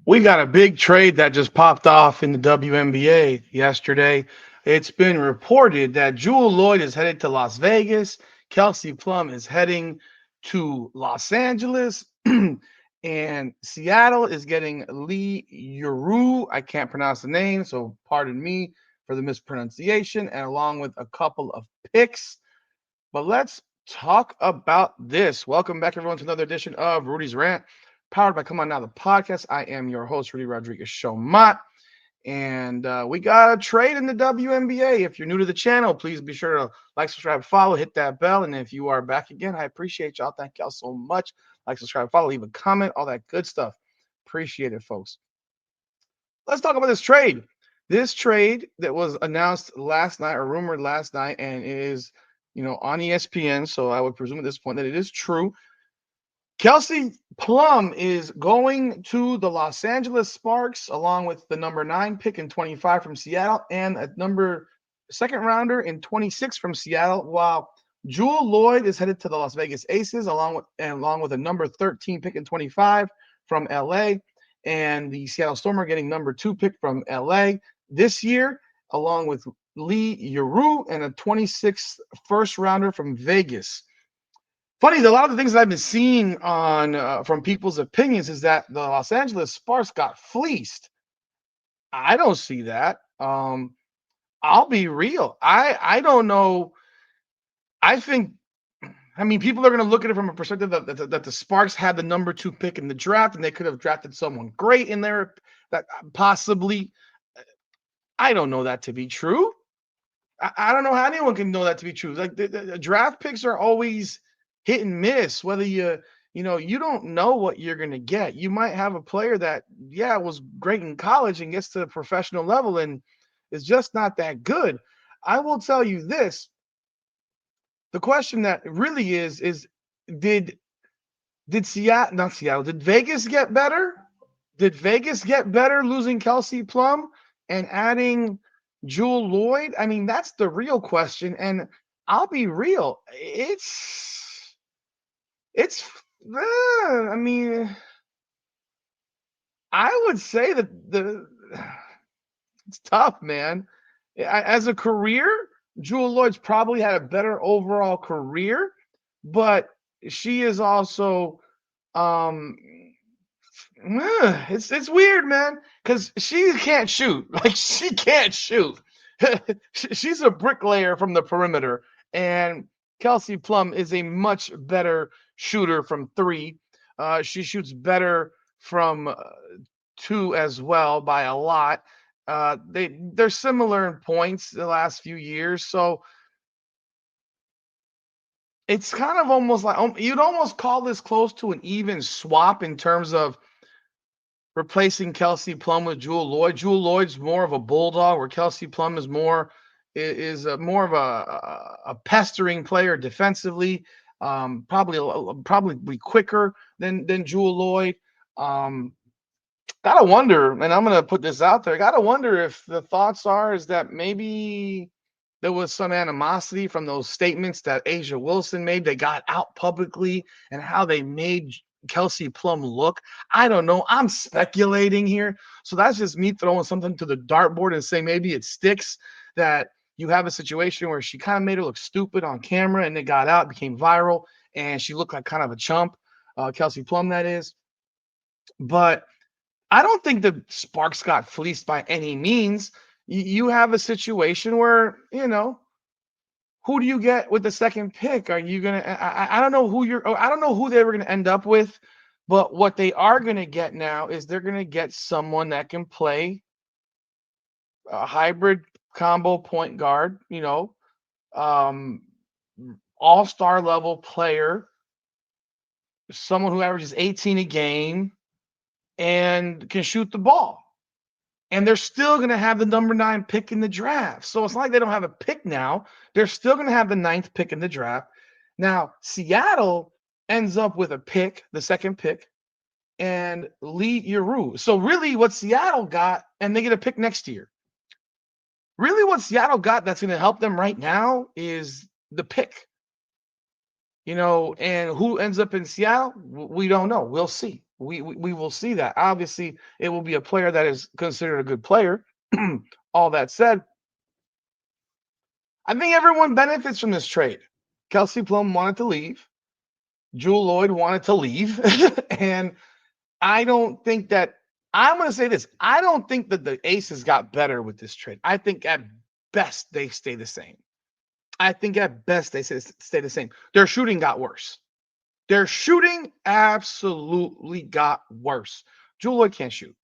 We got a big trade that just popped off in the WNBA yesterday. It's been reported that Jewell Loyd is headed to Las Vegas. Kelsey Plum is heading to Los Angeles. And Seattle is getting Lee Uru. I can't pronounce the name, so pardon me for the mispronunciation, and along with a couple of picks. But let's talk about this. Welcome back, everyone, to another edition of Rudy's Rant, powered by Come On Now, the podcast. I am your host, Rudy Rodriguez Showmont, and we got a trade in the WNBA. If you're new to the channel, please be sure to like, subscribe, follow, hit that bell. And if you are back again, I appreciate y'all. Thank y'all so much. Like, subscribe, follow, leave a comment, all that good stuff. Appreciate it, folks. Let's talk about this trade. This trade that was announced last night or rumored last night and is, on ESPN. So I would presume at this point that it is true. Kelsey Plum is going to the Los Angeles Sparks along with the number 9 pick in 25 from Seattle and a number second rounder in 26 from Seattle, while Jewell Loyd is headed to the Las Vegas Aces along with a number 13 pick in 25 from LA, and the Seattle Storm are getting number 2 pick from LA this year along with Lee Uru and a 26th first rounder from Vegas. Funny, a lot of the things that I've been seeing on from people's opinions is that the Los Angeles Sparks got fleeced. I don't see that. I'll be real. I don't know. I think, people are going to look at it from a perspective that the Sparks had the number 2 pick in the draft, and they could have drafted someone great in there that possibly. I don't know that to be true. I don't know how anyone can know that to be true. Like the draft picks are always hit and miss, whether you don't know what you're going to get. You might have a player that was great in college and gets to the professional level and is just not that good. I will tell you this. The question that really is did Vegas get better? Did Vegas get better losing Kelsey Plum and adding Jewell Loyd? That's the real question. And I'll be real. I would say that it's tough, man. As a career, Jewell Loyd's probably had a better overall career, but she is also it's weird, man, because she can't shoot. Like, she can't shoot. She's a bricklayer from the perimeter, and Kelsey Plum is a much better shooter from 3. She shoots better from 2 as well by a lot. They're similar in points the last few years, so it's kind of almost like you'd almost call this close to an even swap in terms of replacing Kelsey Plum with Jewell Loyd. Jewell Loyd's more of a bulldog, where Kelsey Plum is more of a pestering player defensively. Probably quicker than Jewell Loyd. Gotta wonder, and I'm gonna put this out there. Gotta wonder if the thoughts is that maybe there was some animosity from those statements that Asia Wilson made. They got out publicly, and how they made Kelsey Plum look. I don't know. I'm speculating here. So that's just me throwing something to the dartboard and saying maybe it sticks, that you have a situation where she kind of made her look stupid on camera and it got out, became viral, and she looked like kind of a chump. Kelsey Plum, that is. But I don't think the Sparks got fleeced by any means. You have a situation where, who do you get with the second pick? Are you gonna? I don't know I don't know who they were gonna end up with, but what they are gonna get now is they're gonna get someone that can play a hybrid combo point guard. All-star level player, someone who averages 18 a game and can shoot the ball. And they're still going to have the number 9 pick in the draft. So it's not like they don't have a pick now. They're still going to have the 9th pick in the draft. Now, Seattle ends up with a pick, the second pick, and Lee Uru. So really what Seattle got, and they get a pick next year. Really what Seattle got that's going to help them right now is the pick. And who ends up in Seattle, we don't know. We'll see. We will see that. Obviously, it will be a player that is considered a good player. All that said, I think everyone benefits from this trade. Kelsey Plum wanted to leave. Jewell Loyd wanted to leave. And I don't think that I'm going to say this. I don't think that the Aces got better with this trade. I think at best they stay the same. I think at best they stay the same. Their shooting got worse. Their shooting absolutely got worse. Jewell Loyd can't shoot.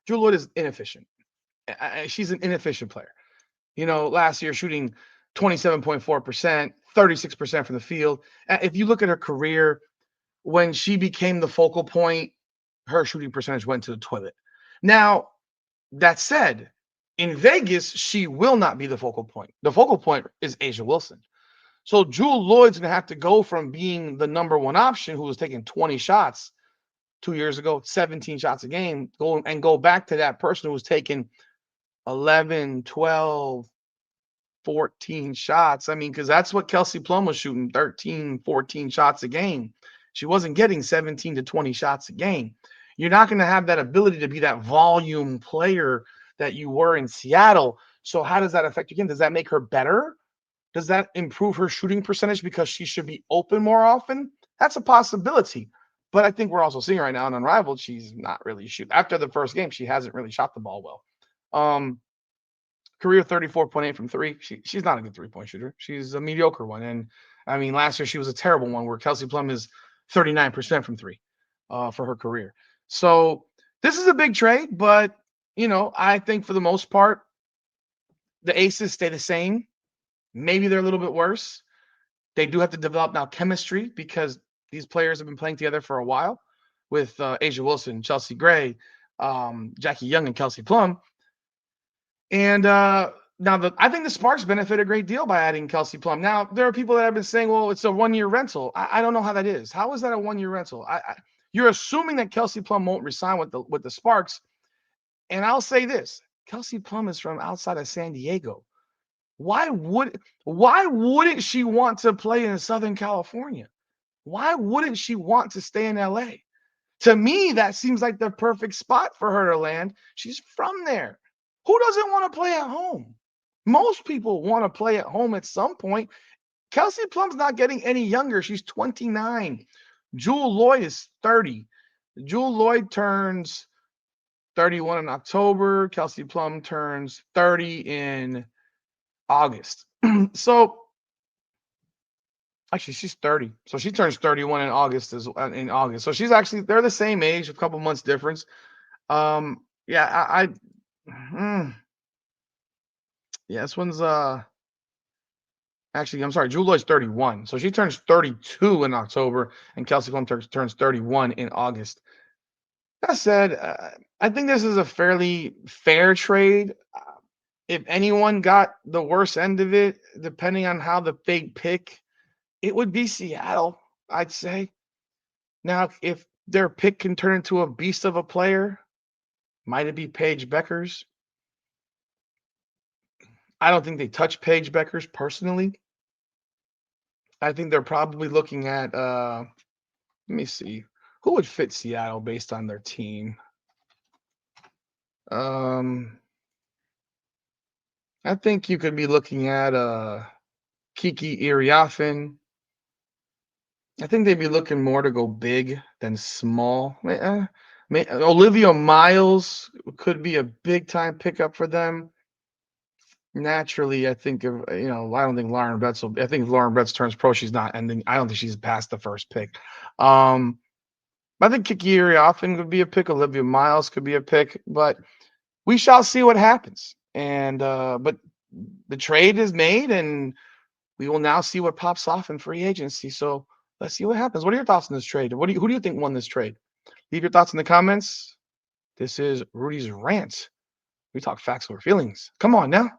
Jewell Loyd is inefficient. She's an inefficient player. Last year shooting 27.4%, 36% from the field. If you look at her career, when she became the focal point, her shooting percentage went to the toilet. Now, that said, in Vegas, she will not be the focal point. The focal point is A'ja Wilson. So Jewell Loyd's going to have to go from being the number one option who was taking 20 shots 2 years ago, 17 shots a game, go back to that person who was taking 11, 12, 14 shots. I mean, because that's what Kelsey Plum was shooting, 13, 14 shots a game. She wasn't getting 17 to 20 shots a game. You're not going to have that ability to be that volume player that you were in Seattle. So how does that affect your game? Does that make her better? Does that improve her shooting percentage because she should be open more often? That's a possibility. But I think we're also seeing right now in Unrivaled, she's not really shooting. After the first game, she hasn't really shot the ball well. Career 34.8 from three. She's not a good three-point shooter. She's a mediocre one. And I mean, last year she was a terrible one where Kelsey Plum is 39% from three for her career. So this is a big trade, but I think for the most part, the Aces stay the same. Maybe they're a little bit worse. They do have to develop now chemistry because these players have been playing together for a while with A'ja Wilson, Chelsea Gray, Jackie Young, and Kelsey Plum. And I think the Sparks benefit a great deal by adding Kelsey Plum. Now, there are people that have been saying, well, it's a one-year rental. I don't know how that is. How is that a one-year rental? You're assuming that Kelsey Plum won't resign with the Sparks. And I'll say this. Kelsey Plum is from outside of San Diego. Why wouldn't she want to play in Southern California? Why wouldn't she want to stay in LA? To me, that seems like the perfect spot for her to land. She's from there. Who doesn't want to play at home? Most people want to play at home at some point. Kelsey Plum's not getting any younger. She's 29. Jewell Loyd is 30. Jewell Loyd turns 31 in October. Kelsey Plum turns 30 in August. So actually, she's 30. So she turns 31 in August. So she's actually, they're the same age, a couple months difference. Yeah, this one's actually, I'm sorry, Jewell Loyd's 31. So she turns 32 in October, and Kelsey Plum turns 31 in August. That said, I think this is a fairly fair trade. If anyone got the worst end of it, depending on how the big pick, it would be Seattle, I'd say. Now, if their pick can turn into a beast of a player, might it be Paige Bueckers? I don't think they touch Paige Bueckers personally. I think they're probably looking at let me see. Who would fit Seattle based on their team? I think you could be looking at Kiki Iriafen. I think they'd be looking more to go big than small. Olivia Miles could be a big time pickup for them. Naturally, I think of I don't think Lauren Betts will. I think if Lauren Betts turns pro, she's not ending. I don't think she's past the first pick. I think Kiki Iriafen could be a pick. Olivia Miles could be a pick, but we shall see what happens. And but the trade is made, and we will now see what pops off in free agency. So let's see what happens. What are your thoughts on this trade? Who do you think won this trade? Leave your thoughts in the comments. This is Rudy's Rant. We talk facts over feelings. Come on now.